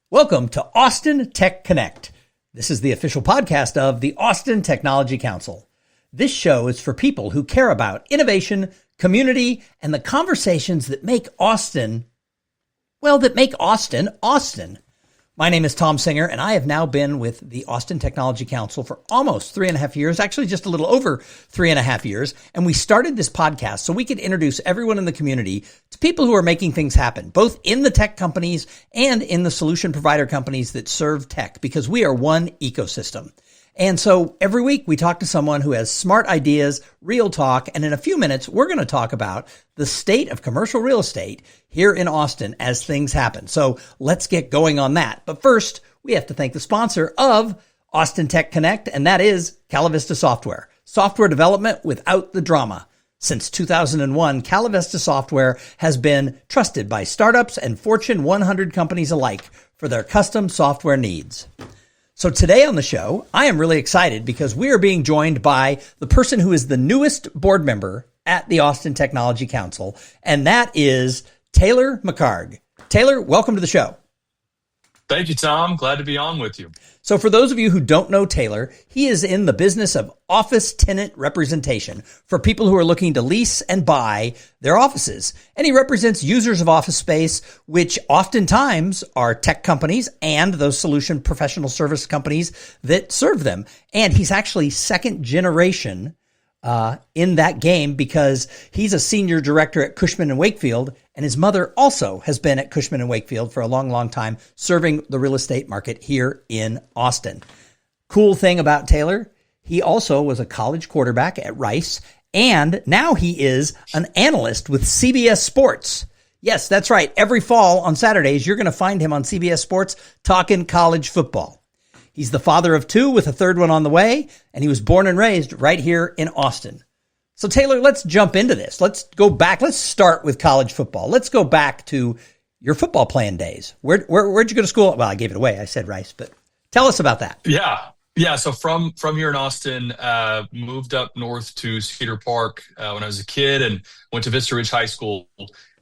Welcome to Austin Tech Connect. This is the official podcast of the Austin Technology Council. This show is for people who care about innovation, community, and the conversations that make Austin, Austin. My name is Thom Singer, and I have now been with the Austin Technology Council for almost 3.5 years, actually just a little over 3.5 years. And we started this podcast so we could introduce everyone in the community to people who are making things happen, both in the tech companies and in the solution provider companies that serve tech, because we are one ecosystem. And so every week we talk to someone who has smart ideas, real talk, and in a few minutes, we're going to talk about the state of commercial real estate here in Austin as things happen. So let's get going on that. But first, we have to thank the sponsor of Austin Tech Connect, and that is Calavista Software. Software development without the drama. Since 2001, Calavista Software has been trusted by startups and Fortune 100 companies alike for their custom software needs. So today on the show, I am really excited because we are being joined by the person who is the newest board member at the Austin Technology Council, and that is Taylor McHargue. Taylor, welcome to the show. Thank you, Tom. Glad to be on with you. So for those of you who don't know Taylor, he is in the business of office tenant representation for people who are looking to lease and buy their offices. And he represents users of office space, which oftentimes are tech companies and those solution professional service companies that serve them. And he's actually second generation in that game because he's a senior director at Cushman and Wakefield, and his mother also has been at Cushman and Wakefield for a long, long time, serving the real estate market here in Austin. Cool thing about Taylor, he also was a college quarterback at Rice, and now he is an analyst with CBS Sports. Yes, that's right. Every fall on Saturdays, you're going to find him on CBS Sports talking college football. He's the father of two with a third one on the way, and he was born and raised right here in Austin. So Taylor, let's jump into this. Let's go back. Let's start with college football. Let's go back to your football playing days. Where'd you go to school? Well, I gave it away. I said Rice, but tell us about that. Yeah. So from here in Austin, moved up north to Cedar Park when I was a kid and went to Vista Ridge High School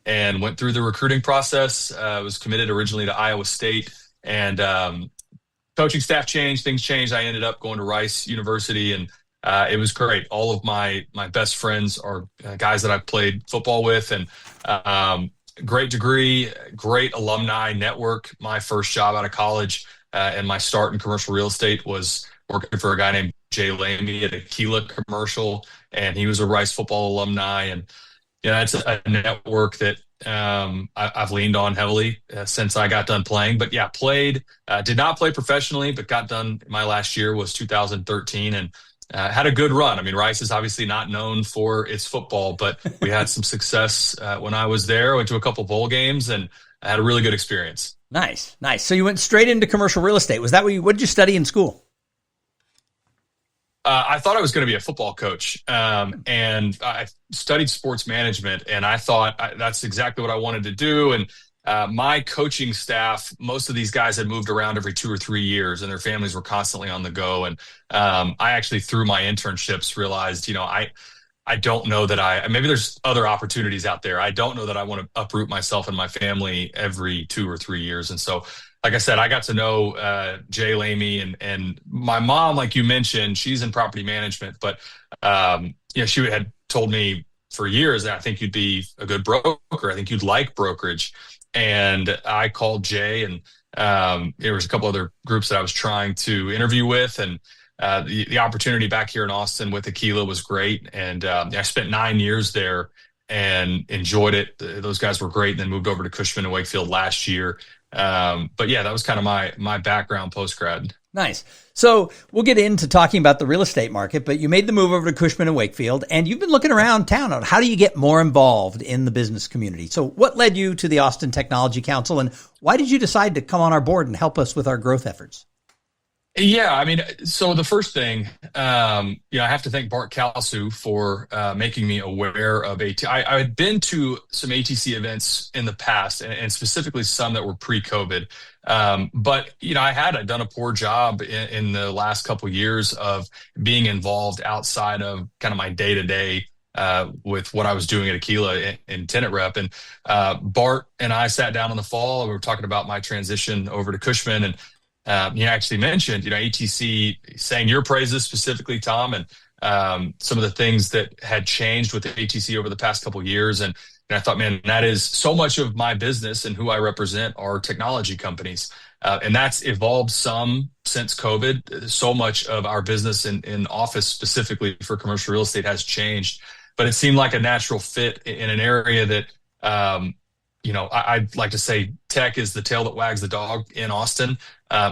and went through the recruiting process. Was committed originally to Iowa State, and coaching staff changed, things changed. I ended up going to Rice University, and it was great. All of my best friends are guys that I've played football with, and great degree, great alumni network. My first job out of college and my start in commercial real estate was working for a guy named Jay Lamy at Aquila Commercial, and he was a Rice football alumni. And it's a network that I've leaned on heavily since I got done playing. But yeah, did not play professionally, but got done. My last year was 2013, and had a good run. I mean, Rice is obviously not known for its football, but we had some success when I was there. Went to a couple bowl games, and I had a really good experience. Nice. So you went straight into commercial real estate. Was that what did you study in school? I thought I was going to be a football coach, and I studied sports management, and I thought that's exactly what I wanted to do. And my coaching staff, most of these guys had moved around every 2 or 3 years, and their families were constantly on the go. And I actually, through my internships, realized, I don't know that maybe there's other opportunities out there. I don't know that I want to uproot myself and my family every 2 or 3 years. And so, like I said, I got to know Jay Lamy, and my mom, like you mentioned, she's in property management, but she had told me for years that I think you'd be a good broker. I think you'd like brokerage. And I called Jay, and there was a couple other groups that I was trying to interview with, and the opportunity back here in Austin with Aquila was great. And I spent 9 years there and enjoyed it. Those guys were great, and then moved over to Cushman and Wakefield last year. But yeah, that was kind of my background post-grad. Nice. So we'll get into talking about the real estate market, but you made the move over to Cushman and Wakefield, and you've been looking around town on how do you get more involved in the business community. So what led you to the Austin Technology Council, and why did you decide to come on our board and help us with our growth efforts? Yeah, I mean, so the first thing, I have to thank Bart Kalsu for making me aware of AT. I had been to some ATC events in the past, and specifically some that were pre-COVID. But I'd done a poor job in the last couple of years of being involved outside of kind of my day-to-day with what I was doing at Aquila in tenant rep. And Bart and I sat down in the fall and we were talking about my transition over to Cushman. And you actually mentioned, ATC sang your praises specifically, Tom, and some of the things that had changed with the ATC over the past couple of years. And I thought, man, that is so much of my business and who I represent are technology companies. And that's evolved some since COVID. So much of our business in office, specifically for commercial real estate, has changed. But it seemed like a natural fit in an area that, I'd like to say tech is the tail that wags the dog in Austin.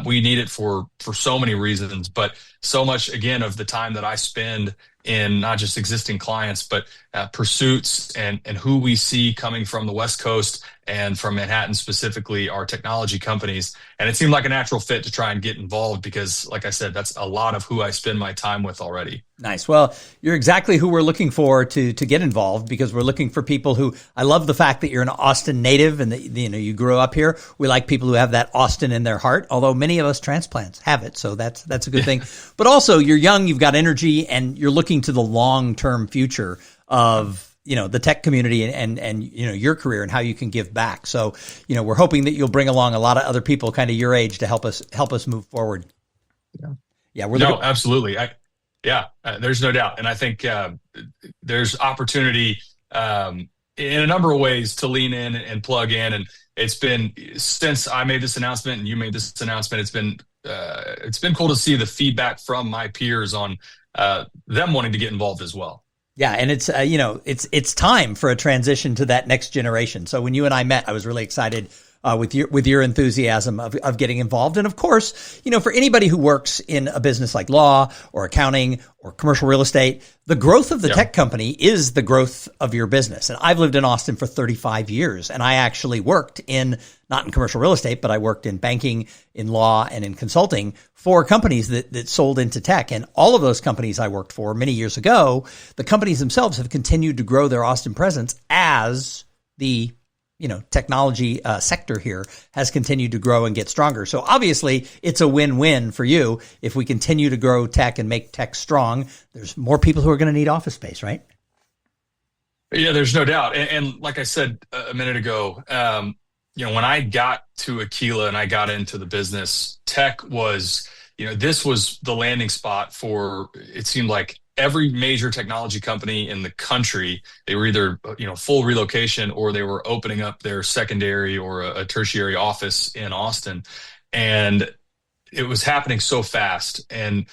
We need it for so many reasons, but so much, again, of the time that I spend in not just existing clients, but pursuits and who we see coming from the West Coast and from Manhattan specifically are technology companies. And it seemed like a natural fit to try and get involved because, like I said, that's a lot of who I spend my time with already. Nice. Well, you're exactly who we're looking for to get involved, because we're looking for people who, I love the fact that you're an Austin native and that you grew up here. We like people who have that Austin in their heart, although many of us transplants have it. So that's a good thing. But also you're young, you've got energy, and you're looking to the long-term future of the tech community and your career and how you can give back. So, we're hoping that you'll bring along a lot of other people kind of your age to help us move forward. Yeah. Absolutely. There's no doubt. And I think there's opportunity in a number of ways to lean in and plug in. And it's been, since I made this announcement and you made this announcement, it's been cool to see the feedback from my peers on them wanting to get involved as well. Yeah, and it's it's time for a transition to that next generation. So when you and I met, I was really excited with your enthusiasm of getting involved. And of course, for anybody who works in a business like law or accounting or commercial real estate, the growth of the tech company is the growth of your business. And I've lived in Austin for 35 years, and I actually worked not in commercial real estate, but I worked in banking, in law, and in consulting for companies that sold into tech. And all of those companies I worked for many years ago, the companies themselves have continued to grow their Austin presence as the technology sector here has continued to grow and get stronger. So obviously it's a win-win for you. If we continue to grow tech and make tech strong, there's more people who are going to need office space, right? Yeah, there's no doubt. And like I said a minute ago, when I got to Aquila and I got into the business, tech was, this was the landing spot for, it seemed like, every major technology company in the country. They were either, full relocation or they were opening up their secondary or a tertiary office in Austin. And it was happening so fast. And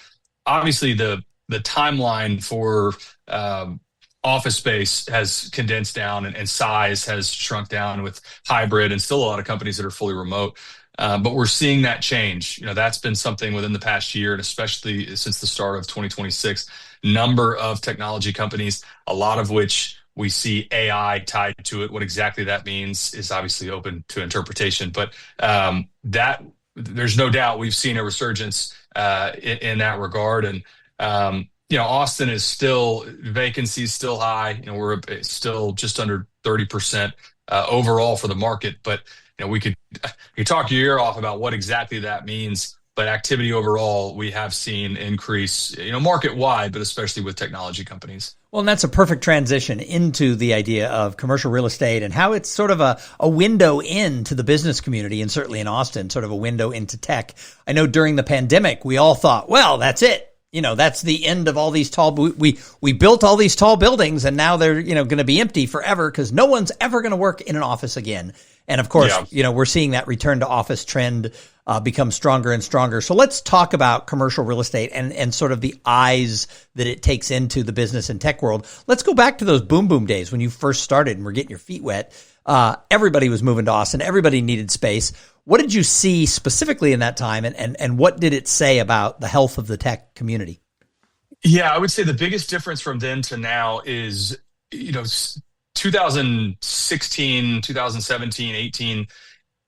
obviously the timeline for office space has condensed down and size has shrunk down with hybrid and still a lot of companies that are fully remote. But we're seeing that change. That's been something within the past year, and especially since the start of 2026, number of technology companies, a lot of which we see AI tied to it. What exactly that means is obviously open to interpretation, but that there's no doubt we've seen a resurgence in that regard. And Austin is still, vacancy is still high. We're still just under 30% overall for the market, but we could talk your ear off about what exactly that means, but activity overall, we have seen increase, market wide, but especially with technology companies. Well, and that's a perfect transition into the idea of commercial real estate and how it's sort of a window into the business community, and certainly in Austin, sort of a window into tech. I know during the pandemic, we all thought, well, that's it. That's the end of all these tall, we built all these tall buildings and now they're, going to be empty forever because no one's ever going to work in an office again. And of course, we're seeing that return to office trend become stronger and stronger. So let's talk about commercial real estate and sort of the eyes that it takes into the business and tech world. Let's go back to those boom days when you first started and were getting your feet wet. Everybody was moving to Austin. Everybody needed space. What did you see specifically in that time, and what did it say about the health of the tech community? Yeah, I would say the biggest difference from then to now is, 2016, 2017, 18,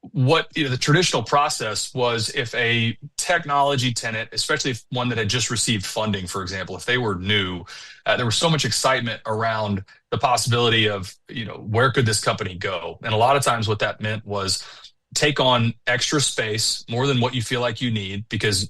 what the traditional process was, if a technology tenant, especially if one that had just received funding, for example, if they were new, there was so much excitement around the possibility of, where could this company go? And a lot of times what that meant was take on extra space, more than what you feel like you need, because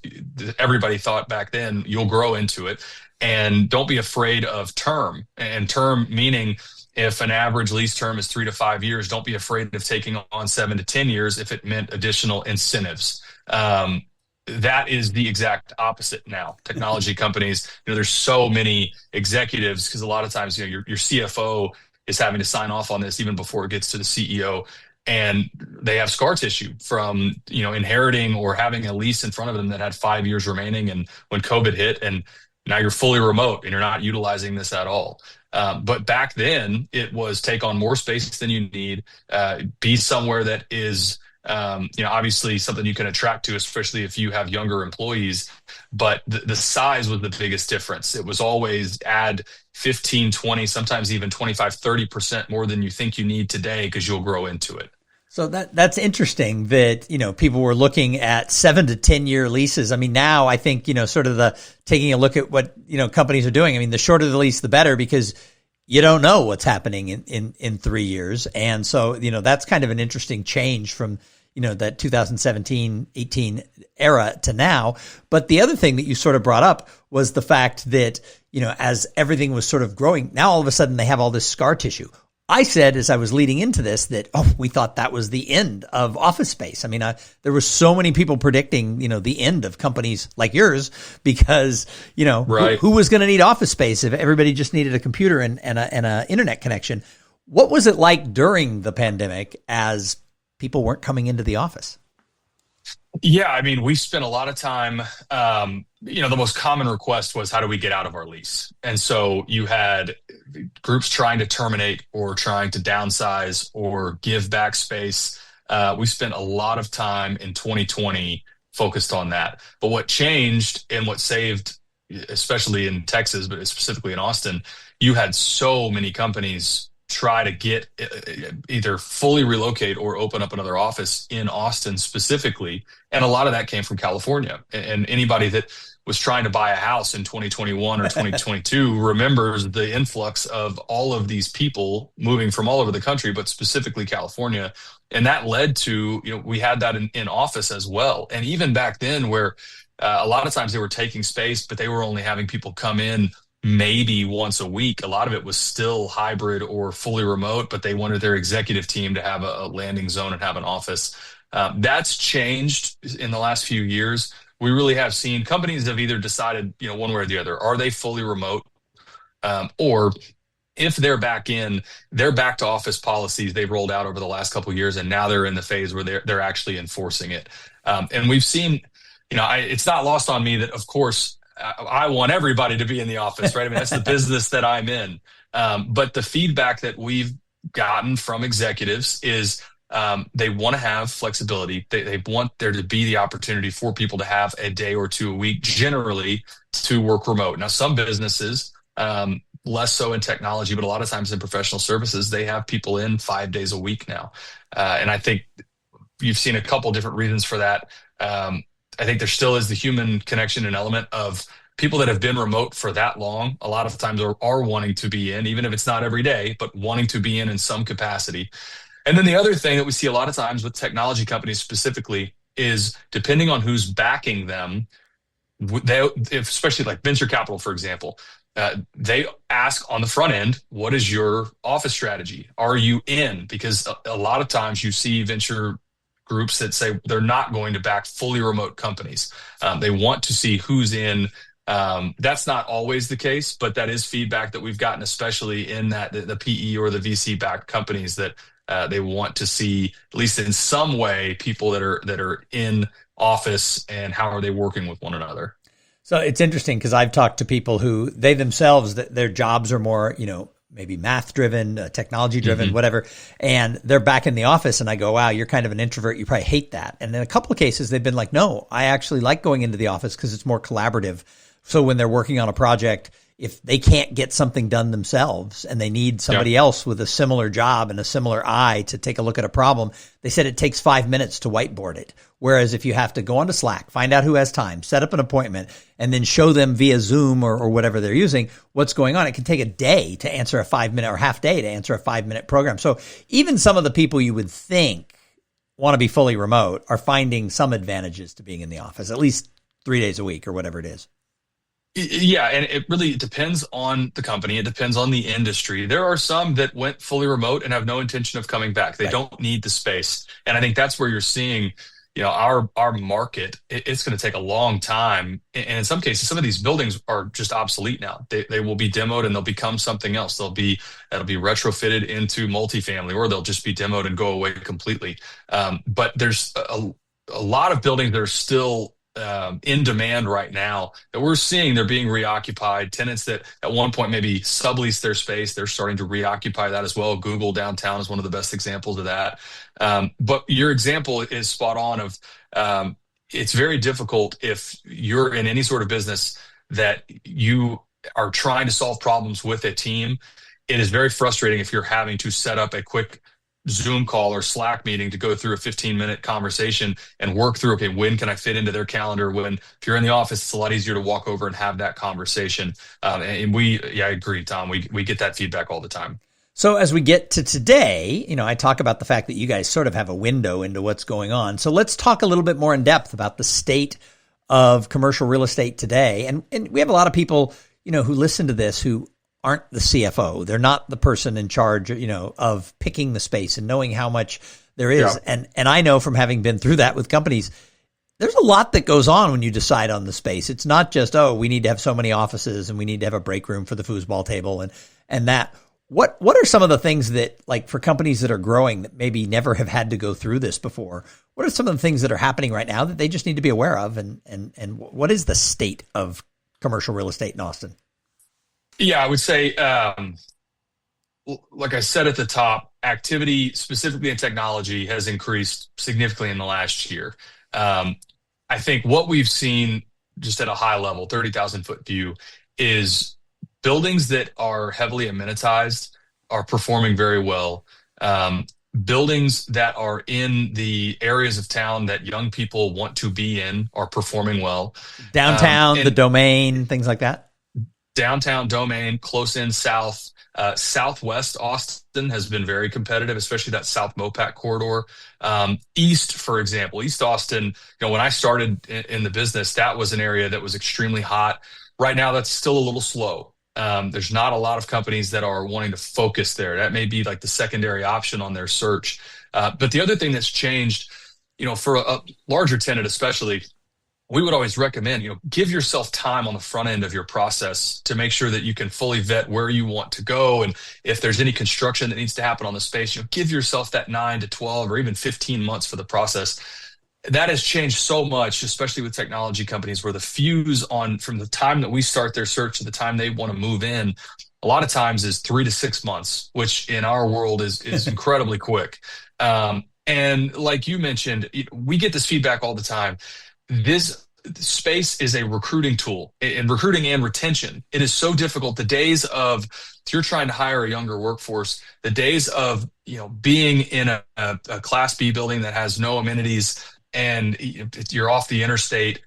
everybody thought back then you'll grow into it. And don't be afraid of term. And term meaning, if an average lease term is 3 to 5 years, don't be afraid of taking on 7 to 10 years if it meant additional incentives. That is the exact opposite now. Technology companies, there's so many executives, because a lot of times, your CFO is having to sign off on this even before it gets to the CEO. And they have scar tissue from, inheriting or having a lease in front of them that had 5 years remaining. And when COVID hit, and now you're fully remote and you're not utilizing this at all. But back then it was take on more space than you need, be somewhere that is, obviously something you can attract to, especially if you have younger employees. But the size was the biggest difference. It was always add 15, 20, sometimes even 25, 30% more than you think you need today, because you'll grow into it. So that's interesting that, people were looking at 7 to 10 year leases. I mean, now I think, sort of the taking a look at what, companies are doing. I mean, the shorter the lease, the better, because you don't know what's happening in 3 years. And so, that's kind of an interesting change from, that 2017, 18 era to now. But the other thing that you sort of brought up was the fact that, as everything was sort of growing, now all of a sudden they have all this scar tissue. I said, as I was leading into this, that, we thought that was the end of office space. I mean, there were so many people predicting, the end of companies like yours, because, right. who was going to need office space if everybody just needed a computer and a internet connection? What was it like during the pandemic as people weren't coming into the office? Yeah, I mean, we spent a lot of time, the most common request was, how do we get out of our lease? And so you had groups trying to terminate or trying to downsize or give back space. We spent a lot of time in 2020 focused on that. But what changed and what saved, especially in Texas, but specifically in Austin, you had so many companies try to get either fully relocate or open up another office in Austin specifically. And a lot of that came from California. And anybody that was trying to buy a house in 2021 or 2022 remembers the influx of all of these people moving from all over the country, but specifically California. And that led to, we had that in office as well. And even back then, where a lot of times they were taking space, but they were only having people come in maybe once a week. A lot of it was still hybrid or fully remote, but they wanted their executive team to have a landing zone and have an office. That's changed in the last few years. We really have seen companies have either decided, one way or the other, are they fully remote? Or if they're back in, their back to office policies they've rolled out over the last couple of years, and now they're in the phase where they're actually enforcing it. And we've seen, it's not lost on me that, of course, I want everybody to be in the office, right? I mean, that's the business that I'm in. But the feedback that we've gotten from executives is they want to have flexibility. They want there to be the opportunity for people to have a day or two a week, generally, to work remote. Now, some businesses, less so in technology, but a lot of times in professional services, they have people in 5 days a week now. And I think you've seen a couple different reasons for that. I think there still is the human connection and element of people that have been remote for that long. A lot of times are wanting to be in, even if it's not every day, but wanting to be in some capacity. And then the other thing that we see a lot of times with technology companies specifically is, depending on who's backing them, especially like venture capital, for example, they ask on the front end, what is your office strategy? Are you in? Because a lot of times you see venture groups that say they're not going to back fully remote companies. They want to see who's in. That's not always the case, but that is feedback that we've gotten, especially in that the PE or the VC backed companies, that they want to see, at least in some way, people that are in office, and how are they working with one another. So it's interesting, because I've talked to people who they themselves, their jobs are more, maybe math driven, technology driven, whatever. And they're back in the office, and I go, wow, you're kind of an introvert. You probably hate that. And in a couple of cases, they've been like, no, I actually like going into the office because it's more collaborative. So when they're working on a project, if they can't get something done themselves and they need somebody else with a similar job and a similar eye to take a look at a problem, they said it takes 5 minutes to whiteboard it. Whereas if you have to go onto Slack, find out who has time, set up an appointment, and then show them via Zoom or whatever they're using what's going on, it can take a day to answer a 5 minute or half day to answer a 5 minute program. So even some of the people you would think want to be fully remote are finding some advantages to being in the office, at least 3 days a week or whatever it is. Yeah, and it really depends on the company. It depends on the industry. There are some that went fully remote and have no intention of coming back. They don't need the space. And I think that's where you're seeing, our market, it's going to take a long time. And in some cases, some of these buildings are just obsolete now. They will be demoed and they'll become something else. That'll be retrofitted into multifamily, or they'll just be demoed and go away completely. But there's a lot of buildings that are still in demand right now that we're seeing they're being reoccupied. Tenants that at one point maybe subleased their space, they're starting to reoccupy that as well. Google downtown is one of the best examples of that. But your example is spot on of it's very difficult if you're in any sort of business that you are trying to solve problems with a team. It is very frustrating if you're having to set up a quick Zoom call or Slack meeting to go through a 15-minute conversation and work through, okay, when can I fit into their calendar? When, if you're in the office, it's a lot easier to walk over and have that conversation. And I agree, Tom. We get that feedback all the time. So as we get to today, I talk about the fact that you guys sort of have a window into what's going on. So let's talk a little bit more in depth about the state of commercial real estate today. And we have a lot of people, who listen to this who aren't the CFO. They're not the person in charge, of picking the space and knowing how much there is. Yeah. And I know from having been through that with companies, there's a lot that goes on when you decide on the space. It's not just, we need to have so many offices and we need to have a break room for the foosball table and that. What are some of the things that, like, for companies that are growing that maybe never have had to go through this before? What are some of the things that are happening right now that they just need to be aware of? And what is the state of commercial real estate in Austin? Yeah, I would say, like I said at the top, activity specifically in technology has increased significantly in the last year. I think what we've seen just at a high level, 30,000 foot view, is buildings that are heavily amenitized are performing very well. Buildings that are in the areas of town that young people want to be in are performing well. Downtown, the Domain, things like that. Downtown, Domain, close in south. Southwest Austin has been very competitive, especially that South Mopac corridor. East, for example, East Austin, when I started in the business, that was an area that was extremely hot. Right now, that's still a little slow. There's not a lot of companies that are wanting to focus there. That may be like the secondary option on their search. But the other thing that's changed, for a larger tenant especially, we would always recommend, give yourself time on the front end of your process to make sure that you can fully vet where you want to go. And if there's any construction that needs to happen on the space, give yourself that 9 to 12 or even 15 months for the process. That has changed so much, especially with technology companies, where the fuse from the time that we start their search to the time they want to move in, a lot of times is 3 to 6 months, which in our world is incredibly quick. And like you mentioned, we get this feedback all the time. This space is a recruiting tool in recruiting and retention. It is so difficult. The days of, if you're trying to hire a younger workforce, the days of, being in a Class B building that has no amenities and you're off the interstate,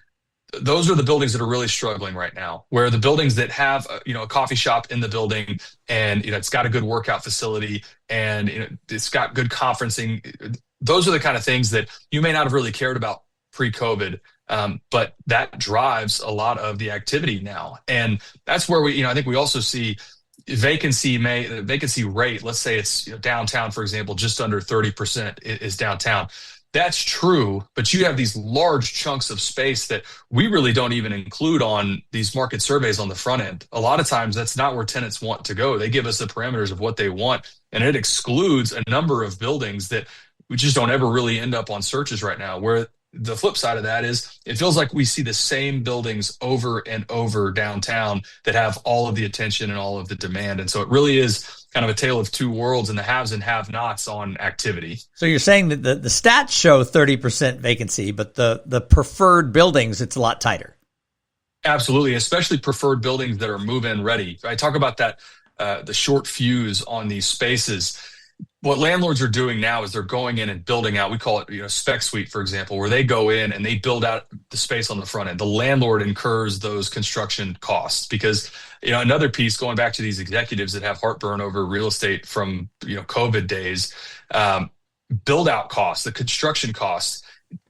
those are the buildings that are really struggling right now, where the buildings that have, a coffee shop in the building and, it's got a good workout facility and it's got good conferencing. Those are the kind of things that you may not have really cared about pre-COVID. But that drives a lot of the activity now. And that's where I think we also see vacancy rate. Let's say it's downtown, for example, just under 30% is downtown. That's true, but you have these large chunks of space that we really don't even include on these market surveys on the front end. A lot of times that's not where tenants want to go. They give us the parameters of what they want, and it excludes a number of buildings that we just don't ever really end up on searches right now, where the flip side of that is it feels like we see the same buildings over and over downtown that have all of the attention and all of the demand. And so it really is kind of a tale of two worlds and the haves and have-nots on activity. So you're saying that the stats show 30% vacancy, but the preferred buildings, it's a lot tighter. Absolutely, especially preferred buildings that are move-in ready. I talk about that, the short fuse on these spaces. What landlords are doing now is they're going in and building out, we call it, spec suite, for example, where they go in and they build out the space on the front end. The landlord incurs those construction costs because, another piece, going back to these executives that have heartburn over real estate from, COVID days, build out costs, the construction costs.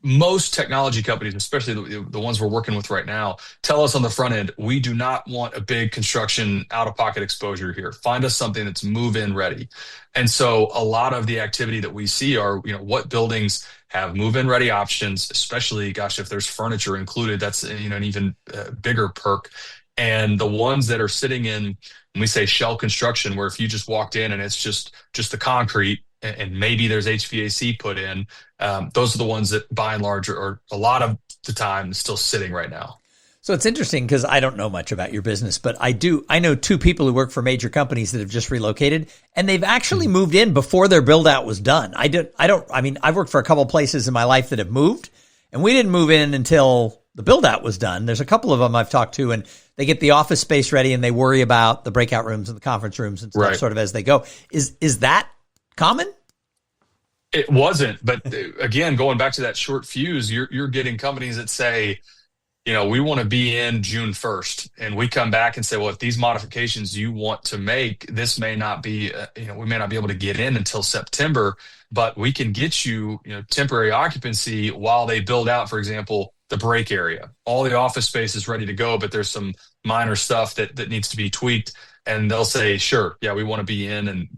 Most technology companies, especially the ones we're working with right now, tell us on the front end, we do not want a big construction out-of-pocket exposure here. Find us something that's move-in ready. And so a lot of the activity that we see are, what buildings have move-in ready options, especially, gosh, if there's furniture included, that's, an even bigger perk. And the ones that are sitting in, when we say shell construction, where if you just walked in and it's just the concrete, and maybe there's HVAC put in, those are the ones that by and large are a lot of the time still sitting right now. So it's interesting because I don't know much about your business, but I know two people who work for major companies that have just relocated, and they've actually moved in before their build out was done. I've worked for a couple of places in my life that have moved, and we didn't move in until the build out was done. There's a couple of them I've talked to, and they get the office space ready and they worry about the breakout rooms and the conference rooms and stuff sort of as they go. Is that common? It wasn't, but again, going back to that short fuse, you're getting companies that say, we want to be in June 1st, and we come back and say, well, if these modifications you want to make, this may not be, we may not be able to get in until September, but we can get you, temporary occupancy while they build out, for example, the break area. All the office space is ready to go, but there's some minor stuff that needs to be tweaked, and they'll say, sure, yeah, we want to be in. And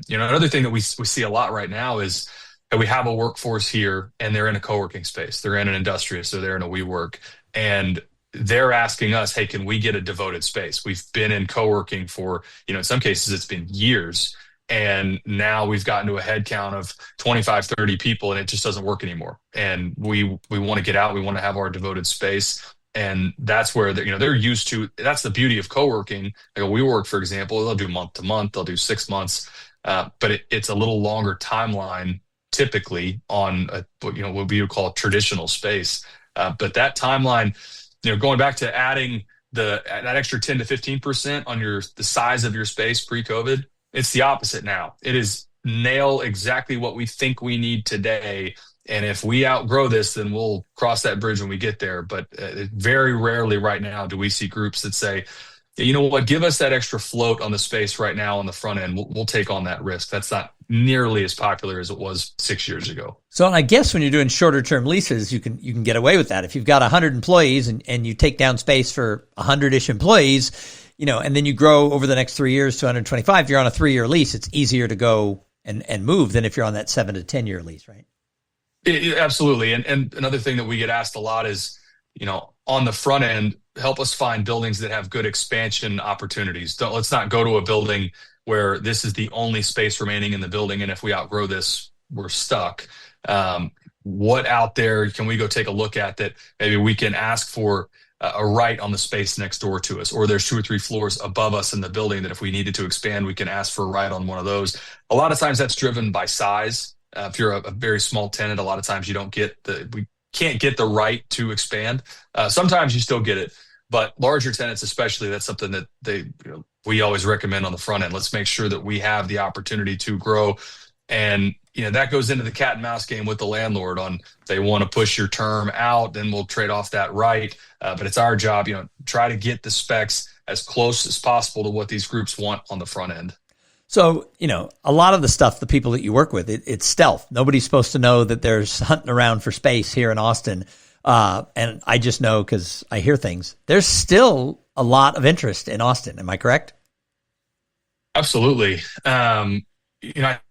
another thing that we see a lot right now is that we have a workforce here and they're in a co-working space. They're in an industrious, so they're in a WeWork, and they're asking us, hey, can we get a devoted space? We've been in co-working for, in some cases it's been years. And now we've gotten to a head count of 25, 30 people, and it just doesn't work anymore. And we want to get out. We want to have our devoted space. And that's where they're used to. That's the beauty of co-working. Like a WeWork, for example, they'll do month to month, they'll do 6 months, but it's a little longer timeline typically on what we would call a traditional space. But that timeline, going back to adding that extra 10 to 15% on the size of your space pre-COVID, it's the opposite now. It is nail exactly what we think we need today. And if we outgrow this, then we'll cross that bridge when we get there. But very rarely right now do we see groups that say, you know what, give us that extra float on the space right now on the front end. We'll take on that risk. That's not nearly as popular as it was 6 years ago. So I guess when you're doing shorter term leases, you can get away with that. If you've got 100 employees and you take down space for 100-ish employees, and then you grow over the next 3 years to 125, you're on a 3-year lease. It's easier to go and move than if you're on that 7 to 10 year lease, right? Absolutely. And another thing that we get asked a lot is, on the front end, help us find buildings that have good expansion opportunities. Let's not go to a building where this is the only space remaining in the building, and if we outgrow this, we're stuck. What out there can we go take a look at that maybe we can ask for a right on the space next door to us, or there's 2 or 3 floors above us in the building that if we needed to expand, we can ask for a right on one of those. A lot of times that's driven by size. If you're a very small tenant, a lot of times we can't get the right to expand. Sometimes you still get it, but larger tenants especially, that's something that we always recommend on the front end. Let's make sure that we have the opportunity to grow. And that goes into the cat and mouse game with the landlord on, they want to push your term out, then we'll trade off that right. But it's our job, try to get the specs as close as possible to what these groups want on the front end. So, a lot of the stuff, the people that you work with, it's stealth. Nobody's supposed to know that there's hunting around for space here in Austin. And I just know because I hear things. There's still a lot of interest in Austin. Am I correct? Absolutely. I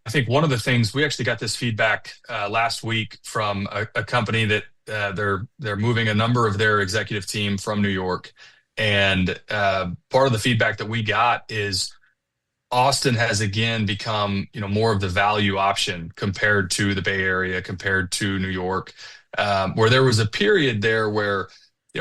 think one of the things, we actually got this feedback last week from a company that they're moving a number of their executive team from New York. And part of the feedback that we got is Austin has again become, more of the value option compared to the Bay Area, compared to New York, where there was a period there where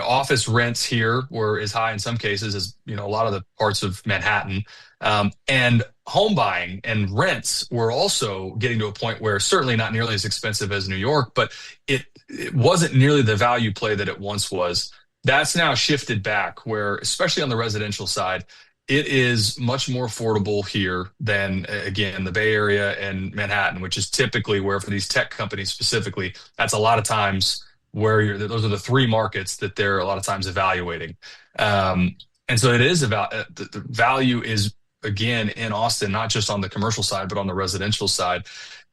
office rents here were as high in some cases as, a lot of the parts of Manhattan. And home buying and rents were also getting to a point where certainly not nearly as expensive as New York, but it wasn't nearly the value play that it once was. That's now shifted back where, especially on the residential side, it is much more affordable here than, again, the Bay Area and Manhattan, which is typically where, for these tech companies specifically, that's a lot of times where those are the 3 markets that they're a lot of times evaluating. And so it is about the value is again in Austin, not just on the commercial side, but on the residential side.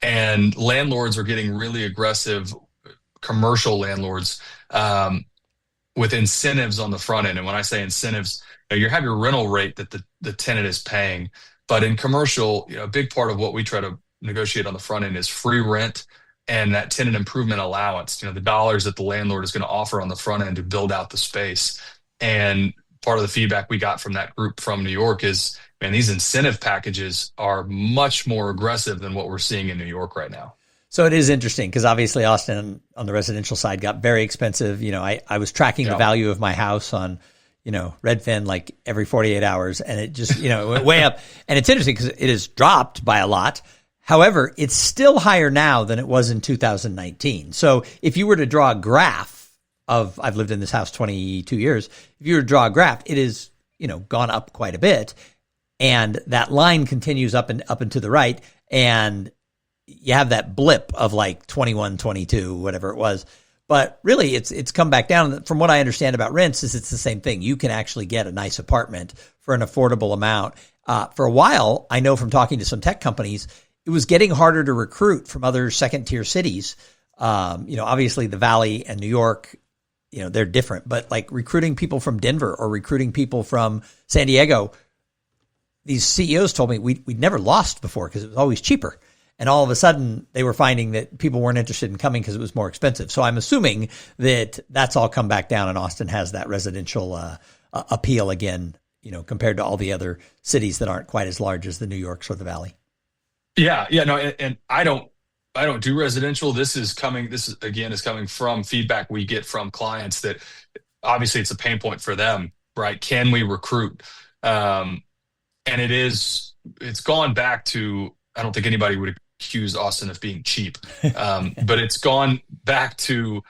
And landlords are getting really aggressive, commercial landlords, with incentives on the front end. And when I say incentives, you have your rental rate that the tenant is paying. But in commercial, a big part of what we try to negotiate on the front end is free rent and that tenant improvement allowance, the dollars that the landlord is going to offer on the front end to build out the space. And part of the feedback we got from that group from New York is, man, these incentive packages are much more aggressive than what we're seeing in New York right now. So it is interesting because obviously Austin on the residential side got very expensive. I was tracking the value of my house on, Redfin like every 48 hours, and it just, it went way up. And it's interesting because it has dropped by a lot. However, it's still higher now than it was in 2019. So if you were to draw a graph I've lived in this house 22 years, if you were to draw a graph, it is, gone up quite a bit. And that line continues up and to the right. And you have that blip of like 21, 22, whatever it was. But really, it's come back down. From what I understand about rents, is it's the same thing. You can actually get a nice apartment for an affordable amount. For a while, I know from talking to some tech companies, it was getting harder to recruit from other second-tier cities. Obviously the Valley and New York, they're different. But like recruiting people from Denver or recruiting people from San Diego, these CEOs told me we'd never lost before because it was always cheaper. And all of a sudden, they were finding that people weren't interested in coming because it was more expensive. So I'm assuming that that's all come back down, and Austin has that residential appeal again, compared to all the other cities that aren't quite as large as the New Yorks or the Valley. Yeah, no, and I don't do residential. This is coming from feedback we get from clients that obviously it's a pain point for them, right? Can we recruit? And it's gone back to, I don't think anybody would accuse Austin of being cheap, but it's gone back to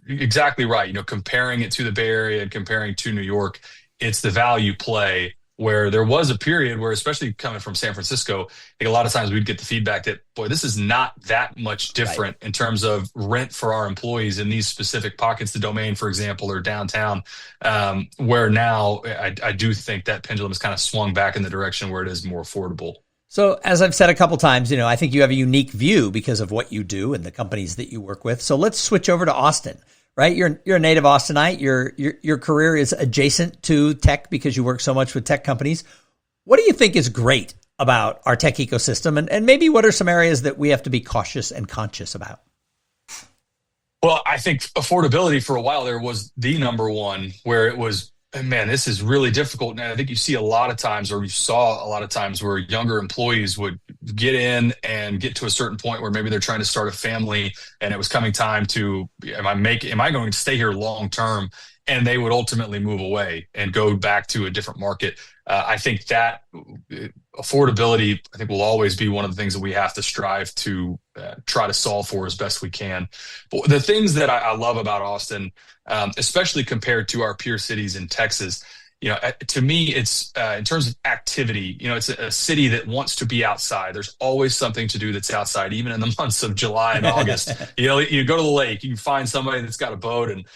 exactly right. Comparing it to the Bay Area and comparing to New York, it's the value play where there was a period where, especially coming from San Francisco, I think a lot of times we'd get the feedback that, boy, this is not that much different in terms of rent for our employees in these specific pockets, the Domain, for example, or downtown, where now I do think that pendulum has kind of swung back in the direction where it is more affordable. So as I've said a couple times, I think you have a unique view because of what you do and the companies that you work with. So let's switch over to Austin, right? You're a native Austinite. Your career is adjacent to tech because you work so much with tech companies. What do you think is great about our tech ecosystem? And maybe what are some areas that we have to be cautious and conscious about? Well, I think affordability for a while there was the number one, where it was, man, this is really difficult. And I think you see a lot of times, or you saw a lot of times, where younger employees would get in and get to a certain point where maybe they're trying to start a family, and it was coming time to, am I going to stay here long term? And they would ultimately move away and go back to a different market. I think that affordability, I think, will always be one of the things that we have to strive to try to solve for as best we can. But the things that I love about Austin, especially compared to our peer cities in Texas, to me, it's in terms of activity, it's a city that wants to be outside. There's always something to do that's outside, even in the months of July and August. You go to the lake, you can find somebody that's got a boat, and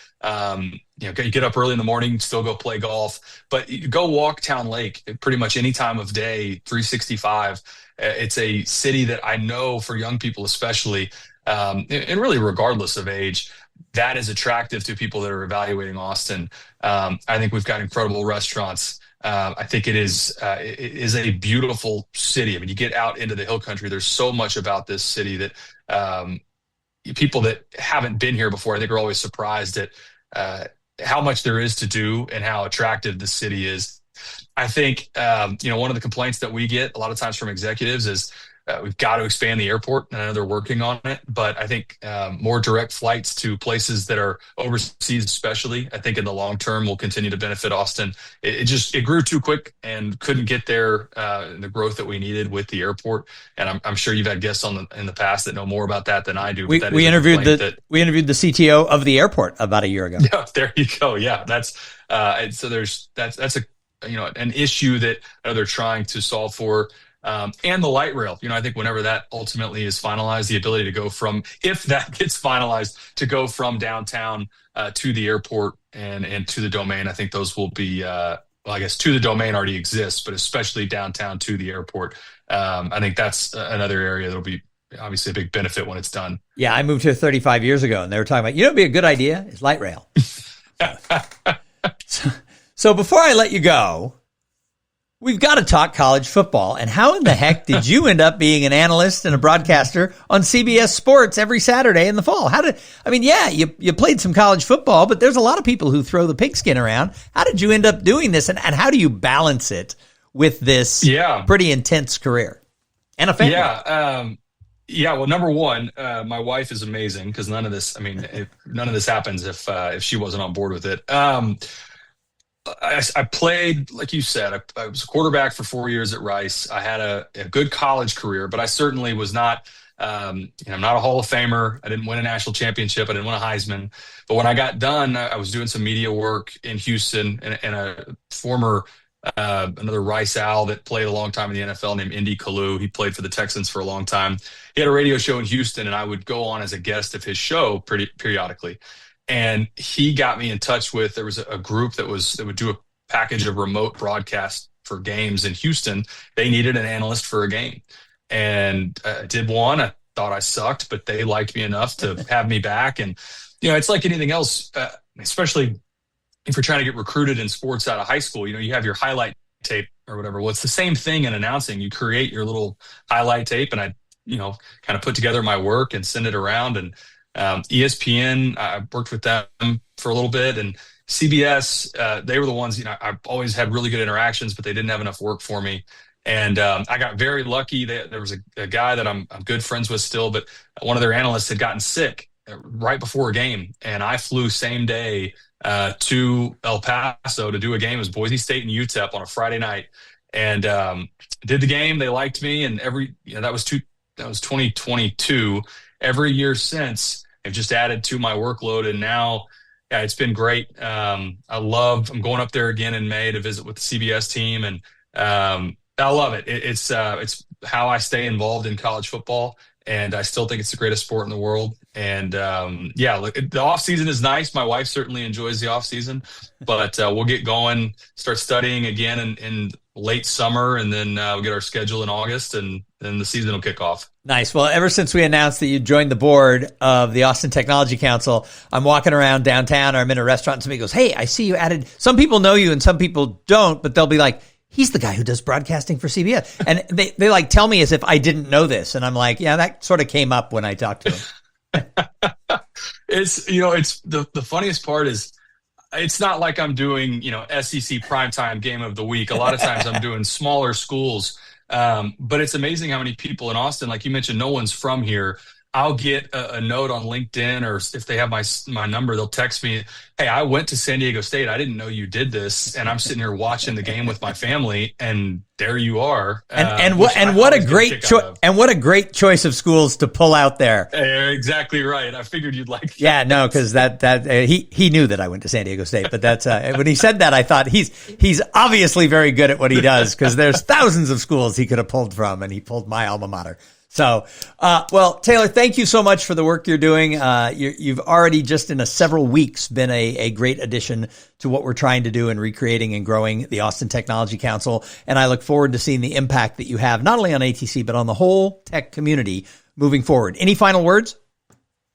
you get up early in the morning, still go play golf, but you go walk Town Lake pretty much any time of day, 365. It's a city that I know for young people especially, and really regardless of age, that is attractive to people that are evaluating Austin. I think we've got incredible restaurants. I think it is a beautiful city. I mean, you get out into the hill country, there's so much about this city that people that haven't been here before, I think, are always surprised at how much there is to do and how attractive the city is. I think, one of the complaints that we get a lot of times from executives is we've got to expand the airport, and I know they're working on it, but I think more direct flights to places that are overseas, especially, I think in the long term will continue to benefit Austin. It grew too quick and couldn't get there in the growth that we needed with the airport. And I'm sure you've had guests in the past that know more about that than I do. But we interviewed the CTO of the airport about a year ago. Yeah, there you go. Yeah, that's an issue that they're trying to solve for. And the light rail, I think whenever that ultimately is finalized, the ability to go from, if that gets finalized, to go from downtown to the airport and to the Domain, I think those will be well, I guess to the domain already exists, but especially downtown to the airport. I think that's another area that'll be obviously a big benefit when it's done. Yeah, I moved here 35 years ago, and they were talking about, it'd be a good idea is light rail. So before I let you go, we've got to talk college football. And how in the heck did you end up being an analyst and a broadcaster on CBS Sports every Saturday in the fall? You played some college football, but there's a lot of people who throw the pigskin around. How did you end up doing this? And how do you balance it with this pretty intense career and a family? Well, number one, my wife is amazing because none of this happens if she wasn't on board with it. I played, like you said, I was a quarterback for 4 years at Rice. I had a good college career, but I certainly was not, I'm not a Hall of Famer. I didn't win a national championship. I didn't win a Heisman. But when I got done, I was doing some media work in Houston, and a former, another Rice Owl that played a long time in the NFL named Indy Kalu. He played for the Texans for a long time. He had a radio show in Houston, and I would go on as a guest of his show periodically. And he got me in touch with, there was a group that would do a package of remote broadcast for games in Houston. They needed an analyst for a game. And I did one. I thought I sucked, but they liked me enough to have me back. And, it's like anything else, especially if you're trying to get recruited in sports out of high school, you have your highlight tape or whatever. Well, it's the same thing in announcing. You create your little highlight tape, and I, kind of put together my work and send it around. And ESPN, I worked with them for a little bit, and CBS, they were the ones, I've always had really good interactions, but they didn't have enough work for me. And I got very lucky. There was a guy that I'm good friends with still, but one of their analysts had gotten sick right before a game, and I flew same day to El Paso to do a game. It was Boise State and UTEP on a Friday night, and did the game. They liked me, and that was 2022. Every year since, I've just added to my workload, and now it's been great. I'm going up there again in May to visit with the CBS team, and I love it. It's how I stay involved in college football, and I still think it's the greatest sport in the world. And the off season is nice. My wife certainly enjoys the off season, but we'll get going, start studying again in late summer, and then we'll get our schedule in August, and then the season will kick off. Nice. Well, ever since we announced that you joined the board of the Austin Technology Council, I'm walking around downtown, or I'm in a restaurant, and somebody goes, "Hey, I see you added." Some people know you and some people don't, but they'll be like, "He's the guy who does broadcasting for CBS." And they like tell me as if I didn't know this. And I'm like, yeah, that sort of came up when I talked to him. It's the funniest part is, it's not like I'm doing, SEC primetime game of the week. A lot of times I'm doing smaller schools. But it's amazing how many people in Austin, like you mentioned, no one's from here. I'll get a note on LinkedIn, or if they have my number, they'll text me, "Hey, I went to San Diego State. I didn't know you did this." And I'm sitting here watching the game with my family, and there you are. What a great choice of schools to pull out there. Exactly right. I figured you'd like that. Yeah, no, because he knew that I went to San Diego State, but that's when he said that, I thought he's obviously very good at what he does, because there's thousands of schools he could have pulled from, and he pulled my alma mater. So, Taylor, thank you so much for the work you're doing. You've already just in several weeks been a great addition to what we're trying to do in recreating and growing the Austin Technology Council. And I look forward to seeing the impact that you have not only on ATC, but on the whole tech community moving forward. Any final words?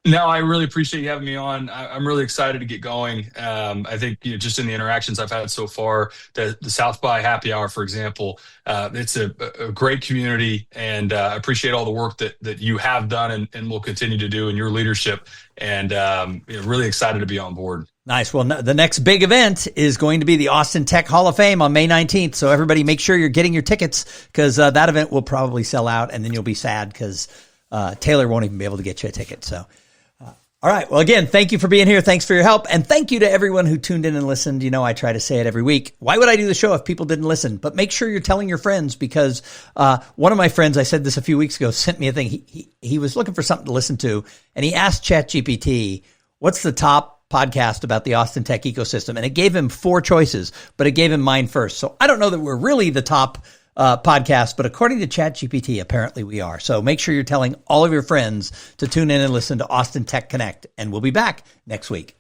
No, I really appreciate you having me on. I'm really excited to get going. I think just in the interactions I've had so far, the South by Happy Hour, for example, it's a great community, and I appreciate all the work that you have done and will continue to do in your leadership. And really excited to be on board. Nice. Well, the next big event is going to be the Austin Tech Hall of Fame on May 19th. So everybody make sure you're getting your tickets, because that event will probably sell out, and then you'll be sad because Taylor won't even be able to get you a ticket. So. All right. Well, again, thank you for being here. Thanks for your help. And thank you to everyone who tuned in and listened. I try to say it every week. Why would I do the show if people didn't listen? But make sure you're telling your friends, because one of my friends, I said this a few weeks ago, sent me a thing. He was looking for something to listen to, and he asked ChatGPT, what's the top podcast about the Austin tech ecosystem? And it gave him 4 choices, but it gave him mine first. So I don't know that we're really the top podcast, but according to ChatGPT, apparently we are. So make sure you're telling all of your friends to tune in and listen to Austin Tech Connect, and we'll be back next week.